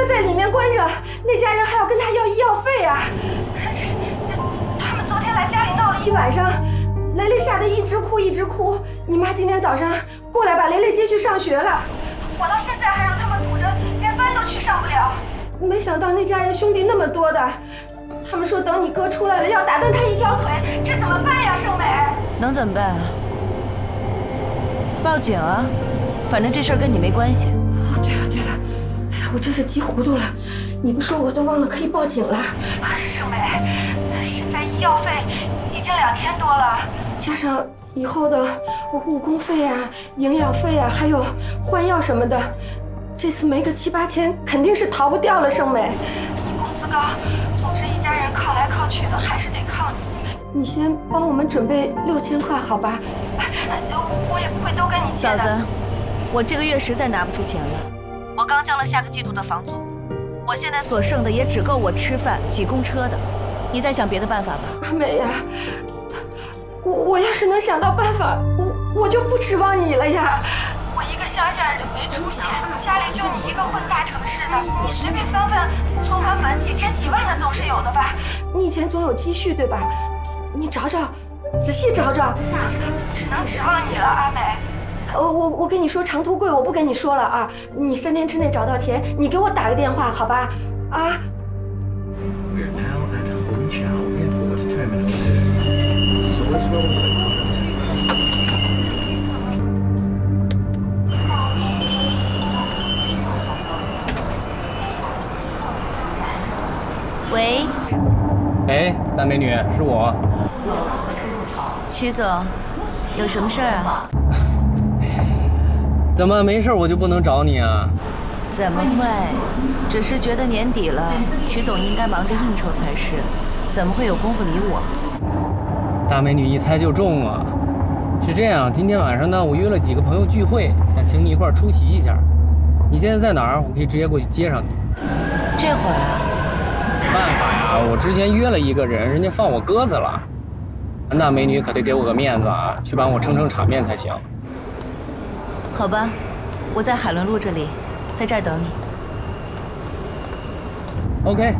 在里面关着，那家人还要跟他要医药费啊！他们昨天来家里闹了一晚上，雷雷吓得一直哭一直哭。你妈今天早上过来把雷雷接去上学了，我到现在还让他们堵着，连班都去上不了。没想到那家人兄弟那么多的，他们说等你哥出来了要打断他一条腿，这怎么办呀，盛美？能怎么办啊？报警啊！反正这事儿跟你没关系。哦，对了对了，哎呀，我真是急糊涂了，你不说我都忘了可以报警了。盛美，现在医药费已经2000多了，加上以后的误工费啊、营养费啊，还有换药什么的，这次没个7、8千肯定是逃不掉了。盛美，你工资高，总之一家人靠来靠去的，还是得靠你。你先帮我们准备6000块，好吧？我也不会都跟你借的。嫂子，我这个月实在拿不出钱了，我刚交了下个季度的房租，我现在所剩的也只够我吃饭、挤公车的。你再想别的办法吧。阿美呀，我要是能想到办法，我就不指望你了呀。我一个乡下人没出息，家里就你一个混大城市的，你随便翻翻存款本，几千几万的总是有的吧？你以前总有积蓄对吧？你找找，仔细找找，只能指望你了，阿美。我跟你说长途贵，我不跟你说了啊。你3天之内找到钱，你给我打个电话，好吧？啊。喂。哎，大美女，是我。曲总，有什么事儿啊？怎么没事我就不能找你啊？怎么会？只是觉得年底了，曲总应该忙着应酬才是，怎么会有功夫理我？大美女一猜就中啊！是这样，今天晚上呢，我约了几个朋友聚会，想请你一块儿出席一下。你现在在哪儿？我可以直接过去接上你。这会儿啊？没办法呀，我之前约了一个人，人家放我鸽子了。那美女可得给我个面子啊，去帮我撑撑场面才行。好吧，我在海伦路这里，在这儿等你。OK。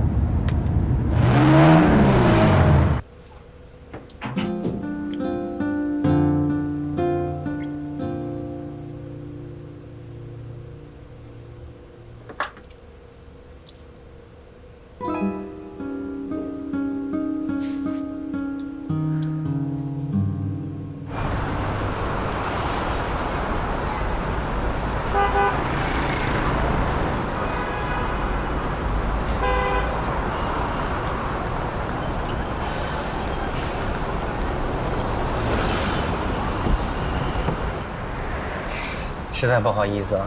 实在不好意思啊，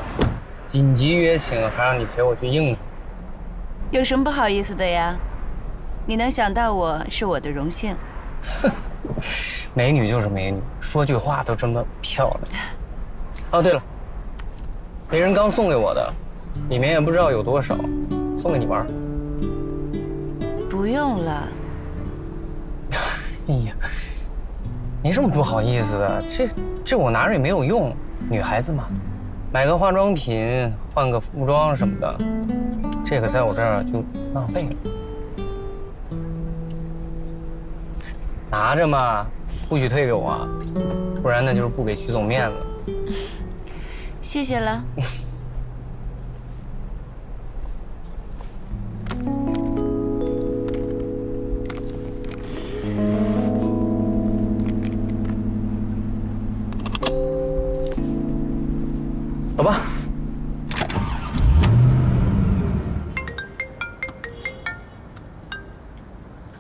紧急约请，还让你陪我去应酬。有什么不好意思的呀？你能想到我是我的荣幸。美女就是美女，说句话都这么漂亮。哦，对了，别人刚送给我的，里面也不知道有多少，送给你玩。不用了。哎呀，没什么不好意思的，这我拿着也没有用。女孩子嘛，买个化妆品，换个服装什么的，这个在我这儿就浪费了。拿着嘛，不许退给我，不然那就是不给徐总面子。谢谢了。走吧。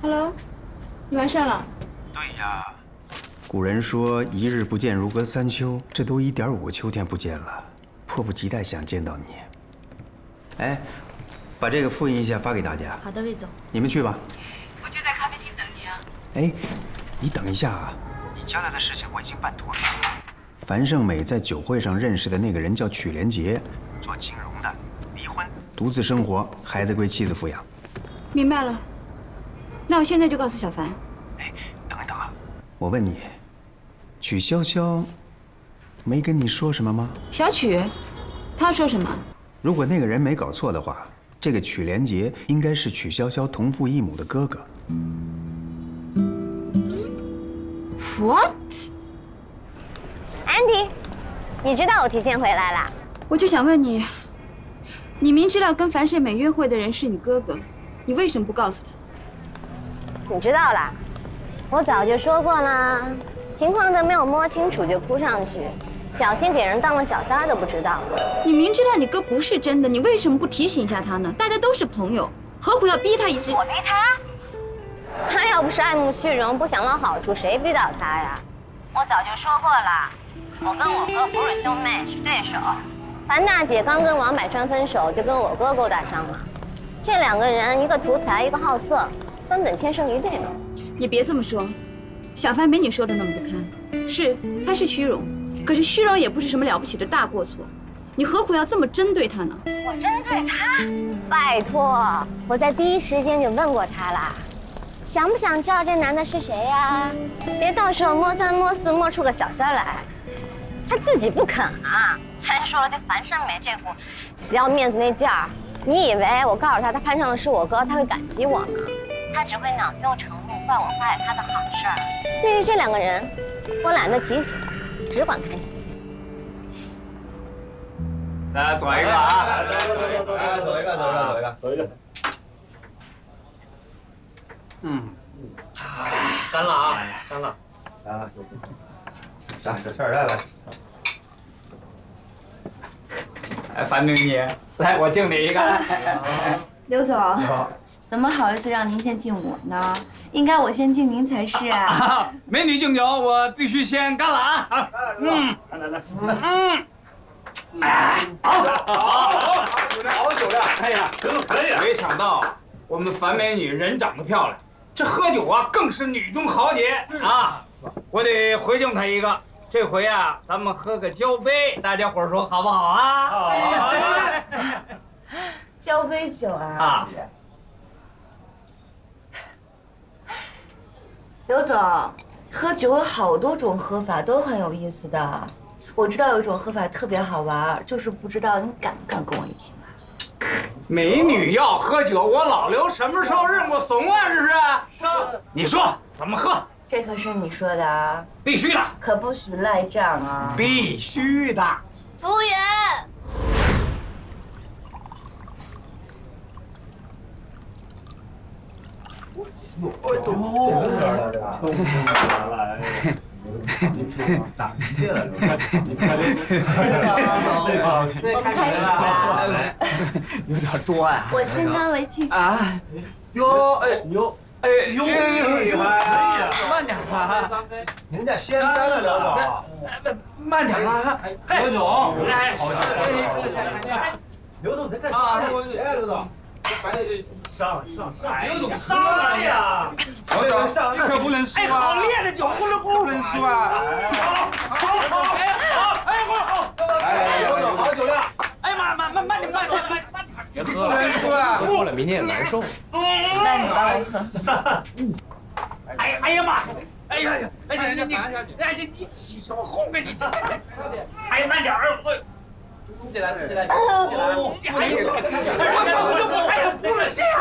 Hello， 你完事了？对呀，古人说一日不见如隔三秋，这都1.5个秋天不见了，迫不及待想见到你。哎，把这个复印一下发给大家。好的，魏总。你们去吧。我就在咖啡厅等你啊。哎，你等一下啊，你交代的事情我已经办妥了。樊胜美在酒会上认识的那个人叫曲连杰，做金融的，离婚，独自生活，孩子归妻子抚养。明白了。那我现在就告诉小樊。哎，等一等啊，我问你，曲潇潇没跟你说什么吗？小曲，他说什么？如果那个人没搞错的话，这个曲连杰应该是曲筱绡同父异母的哥哥。What？ 安迪，你知道我提前回来啦？我就想问你，你明知道跟樊胜美约会的人是你哥哥，你为什么不告诉他？你知道啦，我早就说过啦，情况都没有摸清楚就扑上去，小心给人当了小三都不知道。你明知道你哥不是真的，你为什么不提醒一下他呢？大家都是朋友，何苦要逼他一直？我逼他？他要不是爱慕虚荣，不想捞好处，谁逼倒他呀？我早就说过了，我跟我哥不是兄妹，是对手。樊大姐刚跟王百川分手，就跟我哥勾搭上了。这两个人，一个图财，一个好色，根本天生一对嘛。你别这么说，小樊没你说的那么不堪。是，他是虚荣，可是虚荣也不是什么了不起的大过错。你何苦要这么针对他呢？我针对他？拜托，我在第一时间就问过他啦。想不想知道这男的是谁呀？别到时候摸三摸四摸出个小三来。他自己不肯啊！再说了，这樊胜美这股死要面子那劲儿，你以为我告诉他他攀上的是我哥，他会感激我吗？他只会恼羞成怒，怪我坏了他的好事儿。对于这两个人，我懒得提醒，只管看戏。来，左一个啊！走一个。干了啊，干了。来，小倩儿来。哎，樊美女，来，我敬你一个。刘总，怎么好意思让您先敬我呢？应该我先敬您才是啊。美女敬酒，我必须先干了啊！来。哎，好，酒量。哎呀，可以。没想到我们樊美女人长得漂亮，这喝酒啊更是女中豪杰啊！我得回敬她一个。这回啊，咱们喝个交杯，大家伙说好不好啊？好。交杯酒啊。刘总，喝酒有好多种喝法，都很有意思的。我知道有一种喝法特别好玩，就是不知道你敢不敢跟我一起玩。美女要喝酒，我老刘什么时候认过怂啊？是不是？是。你说怎么喝？这可是你说的啊！必须的，可不许赖账啊！必须的。服务员。打击了，我们开始吧。有点多呀。我先干为敬。啊，哟，厉害！慢点啊！人家先干了，刘总。慢点啊！刘总，哎，刘总在干啥呢？哎，刘总。上！刘总上来呀！刘总上，这可不能输啊！哎，好烈的酒不能输啊！好！哎，刘总好酒量！哎呀妈，慢点！别喝了，喝多了明天也难受。那你帮我喝。哎呀妈！哎呀！你起什么哄啊你？这！哎呀，慢点儿！自己来！哎呀，不能这样！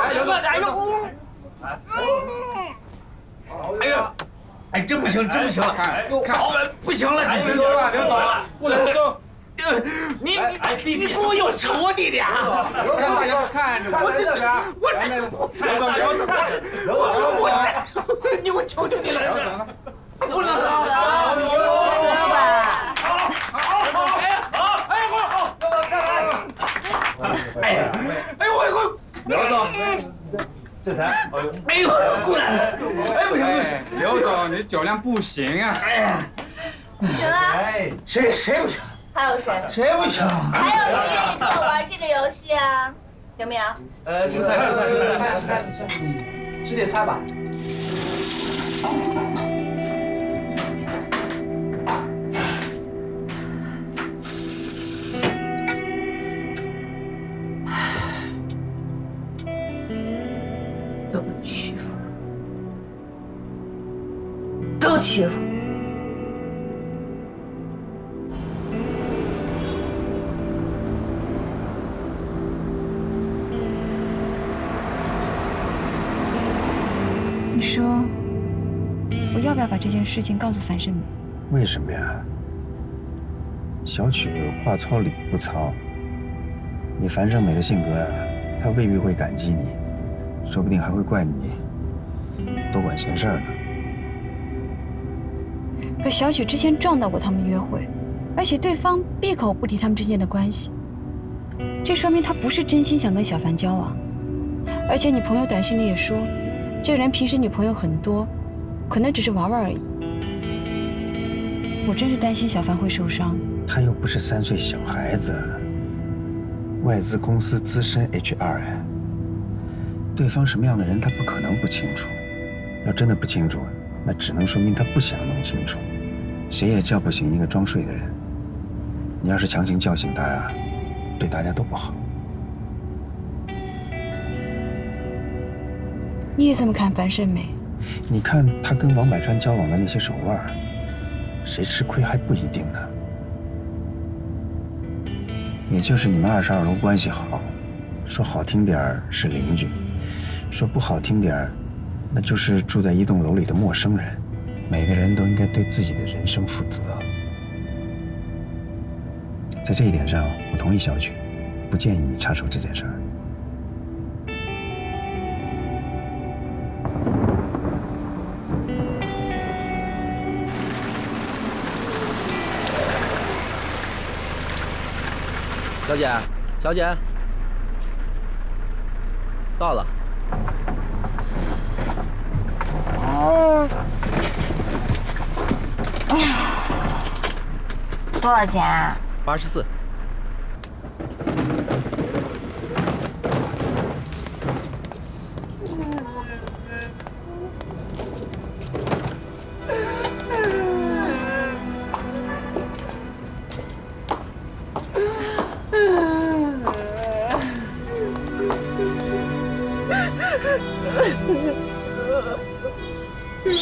哎呀！哎，真不行！好，不行了，刘总，不能收。你给我有仇啊，弟弟啊！让大家看着我你我求求你了，不能喝！喝吧。刘总，这才，哎呦，过来了！哎，不行！刘总，你酒量不行啊！哎呀，行了。哎，谁不行？还有谁？谁不行？还有谁愿意跟我玩这个游戏啊？有没有？吃菜，吃点菜吧。都被欺负了，都欺负。你说，我要不要把这件事情告诉樊胜美？为什么呀？小曲话糙理不糙，以樊胜美的性格呀，她未必会感激你，说不定还会怪你多管闲事呢。可小曲之前撞到过他们约会，而且对方闭口不提他们之间的关系，这说明他不是真心想跟小樊交往。而且你朋友短信里也说，这个人平时女朋友很多，可能只是玩玩而已。我真是担心小樊会受伤。他又不是3岁小孩子，外资公司资深 HR 哎，对方什么样的人他不可能不清楚。要真的不清楚，那只能说明他不想弄清楚。谁也叫不醒一个装睡的人。你要是强行叫醒他呀，对大家都不好。你也这么看樊胜美？你看他跟王百川交往的那些手腕，谁吃亏还不一定呢。也就是你们22楼关系好，说好听点儿是邻居，说不好听点儿，那就是住在一栋楼里的陌生人。每个人都应该对自己的人生负责。在这一点上，我同意小曲，不建议你插手这件事儿。小姐，小姐，到了。多少钱啊84。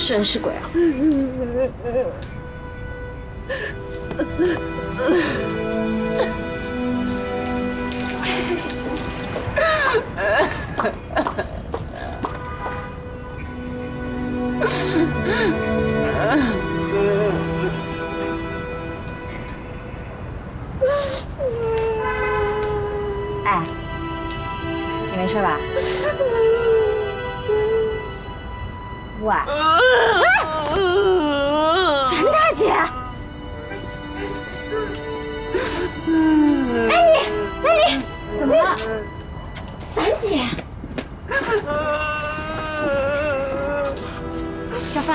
真是鬼啊！哎，你没事吧？喂，樊大姐，安妮，怎么了？樊姐，小樊，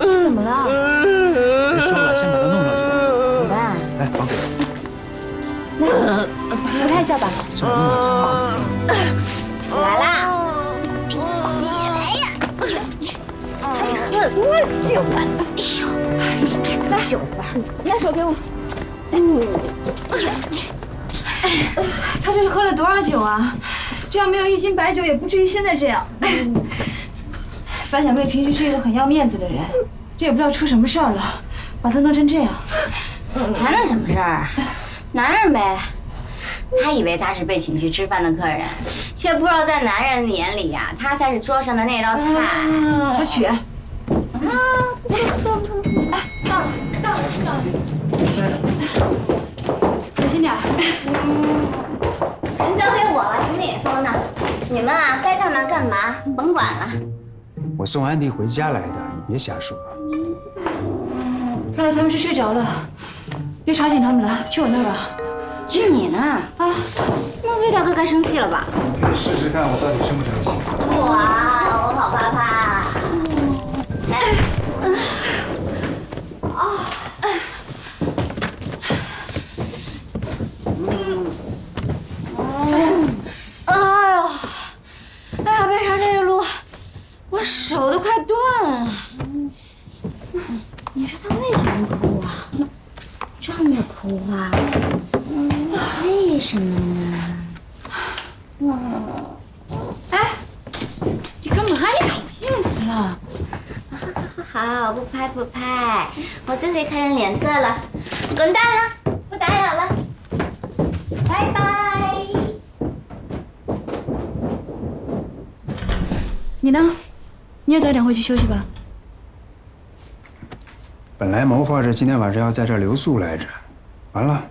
你怎么了？别说了，先把他弄上去。怎么办？来，绑腿。来，扶他一下吧。先把他弄上去。起来啦！起来呀！哎呦，他得喝了多少酒啊？哎呦，来酒吧，拿手给我。他这是喝了多少酒啊？这要没有1斤白酒，也不至于现在这样。樊小妹平时是一个很要面子的人，这也不知道出什么事儿了，把她弄成这样。还能什么事儿？男人呗。他以为他是被请去吃饭的客人，却不知道在男人的眼里呀，他才是桌上的那道菜。小曲，啊，不错。哎，到了，小心点儿。人交给我了，行李也放那。你们啊，该干嘛干嘛，甭管了。我送安迪回家来的，你别瞎说。看来他们是睡着了，别吵醒他们了，去我那儿吧。去你那儿啊？那魏大哥该生气了吧？试试看我到底生不生气。哇，我好怕怕。哎呀，为啥这个路，我手都快断了。你说他为什么哭啊？这么哭啊？为什么呢？哎，你干嘛？你讨厌死了！好，不拍不拍，我最会看人脸色了。滚蛋了，不打扰了，拜拜。你呢？你也早点回去休息吧。本来谋划着今天晚上要在这儿留宿来着，完了，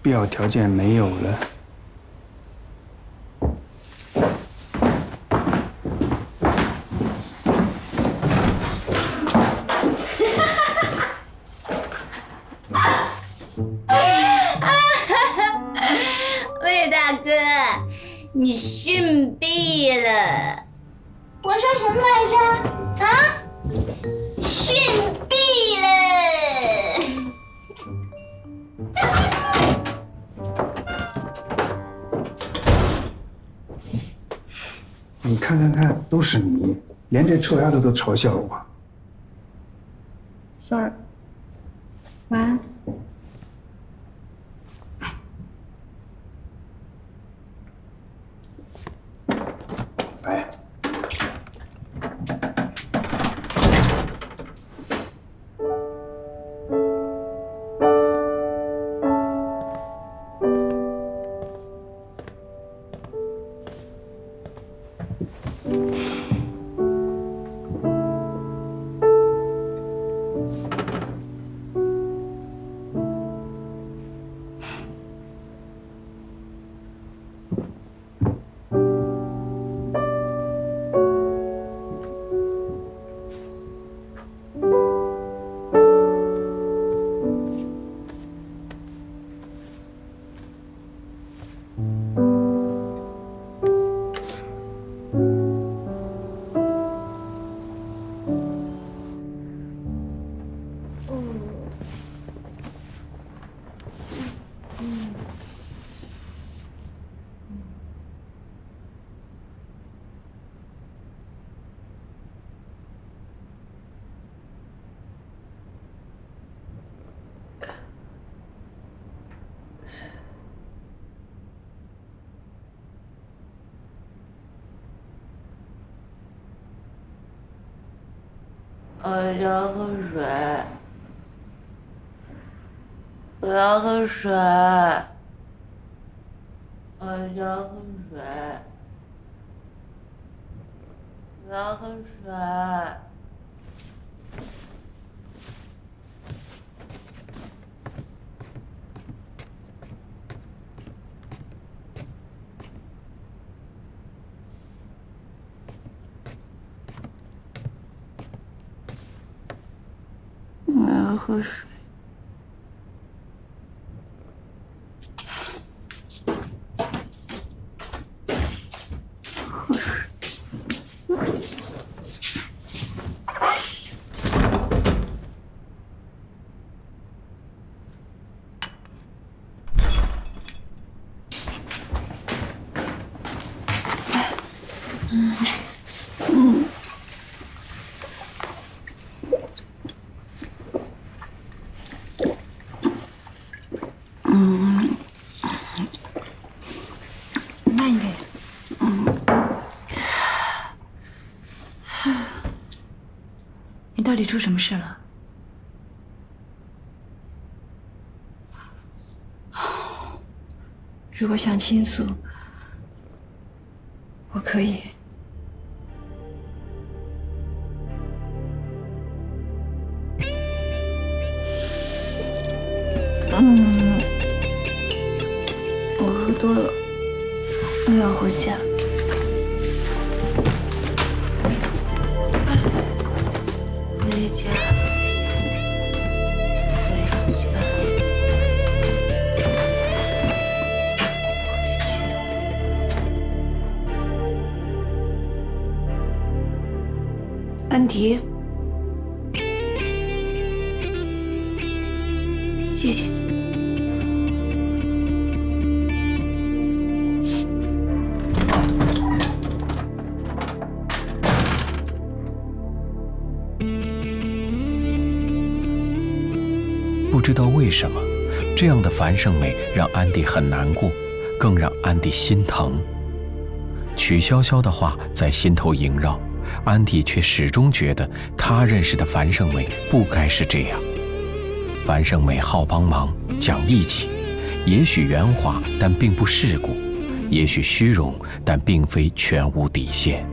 必要条件没有了。魏大哥，你逊毙了！我说什么来着？啊？逊毙了！你看，都是你，连这臭丫头都嘲笑我。Sorry， 晚安。来。我要喝水，我要喝水，我要喝水，我要喝水。我要喝水。喝水。慢一点。你到底出什么事了？如果想倾诉，我可以。我喝多了，我要回家。回家，回家，回家。安迪，谢谢。不知道为什么，这样的樊胜美让安迪很难过，更让安迪心疼。曲筱绡的话在心头萦绕，安迪却始终觉得他认识的樊胜美不该是这样。樊胜美好帮忙，讲义气，也许圆滑，但并不世故；也许虚荣，但并非全无底线。